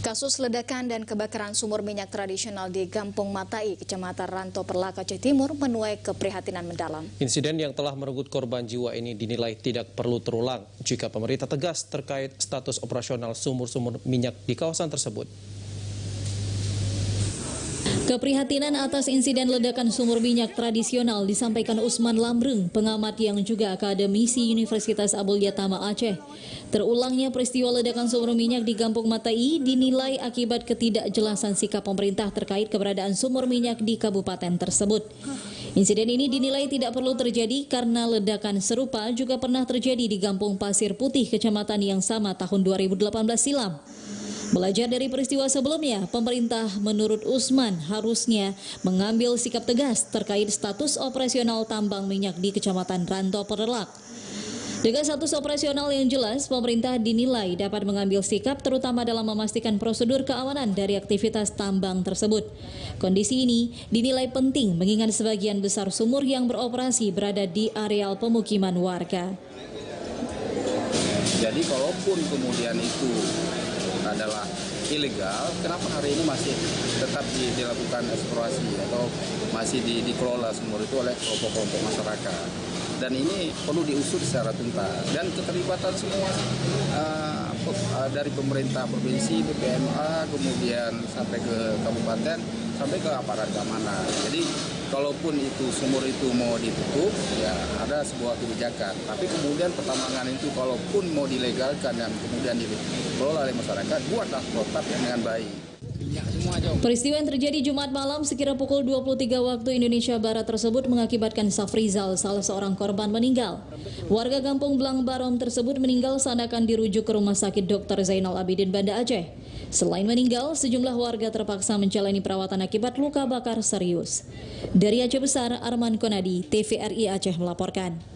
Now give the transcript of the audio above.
Kasus ledakan dan kebakaran sumur minyak tradisional di Gampung Matai, Kecamatan Ranto Perlak, Aceh Timur menuai keprihatinan mendalam. Insiden yang telah merenggut korban jiwa ini dinilai tidak perlu terulang jika pemerintah tegas terkait status operasional sumur-sumur minyak di kawasan tersebut. Keprihatinan atas insiden ledakan sumur minyak tradisional disampaikan Usman Lamreng, pengamat yang juga akademisi Universitas Abdul Yatama Aceh. Terulangnya peristiwa ledakan sumur minyak di Gampung Matai dinilai akibat ketidakjelasan sikap pemerintah terkait keberadaan sumur minyak di kabupaten tersebut. Insiden ini dinilai tidak perlu terjadi karena ledakan serupa juga pernah terjadi di Gampung Pasir Putih, kecamatan yang sama tahun 2018 silam. Belajar dari peristiwa sebelumnya, pemerintah menurut Usman harusnya mengambil sikap tegas terkait status operasional tambang minyak di Kecamatan Ranto Perlak. Dengan status operasional yang jelas, pemerintah dinilai dapat mengambil sikap terutama dalam memastikan prosedur keamanan dari aktivitas tambang tersebut. Kondisi ini dinilai penting mengingat sebagian besar sumur yang beroperasi berada di areal pemukiman warga. Jadi kalaupun kemudian itu adalah ilegal, kenapa hari ini masih tetap dilakukan eksplorasi atau masih dikelola sumur itu oleh kelompok-kelompok masyarakat? Dan ini perlu diusut secara tuntas dan keterlibatan semua dari pemerintah provinsi, BPMA, kemudian sampai ke kabupaten, sampai ke aparat keamanan. Jadi kalaupun itu sumur itu mau ditutup, ya ada sebuah kebijakan. Tapi kemudian pertambangan itu kalaupun mau dilegalkan dan kemudian dikelola oleh masyarakat, buatlah protap yang dengan baik. Peristiwa yang terjadi Jumat malam sekira pukul 23 waktu Indonesia Barat tersebut mengakibatkan Safrizal, salah seorang korban, meninggal. Warga Kampung Blang Barom tersebut meninggal saat akan dirujuk ke Rumah Sakit Dr. Zainal Abidin Banda Aceh. Selain meninggal, sejumlah warga terpaksa menjalani perawatan akibat luka bakar serius. Dari Aceh Besar, Arman Konadi, TVRI Aceh melaporkan.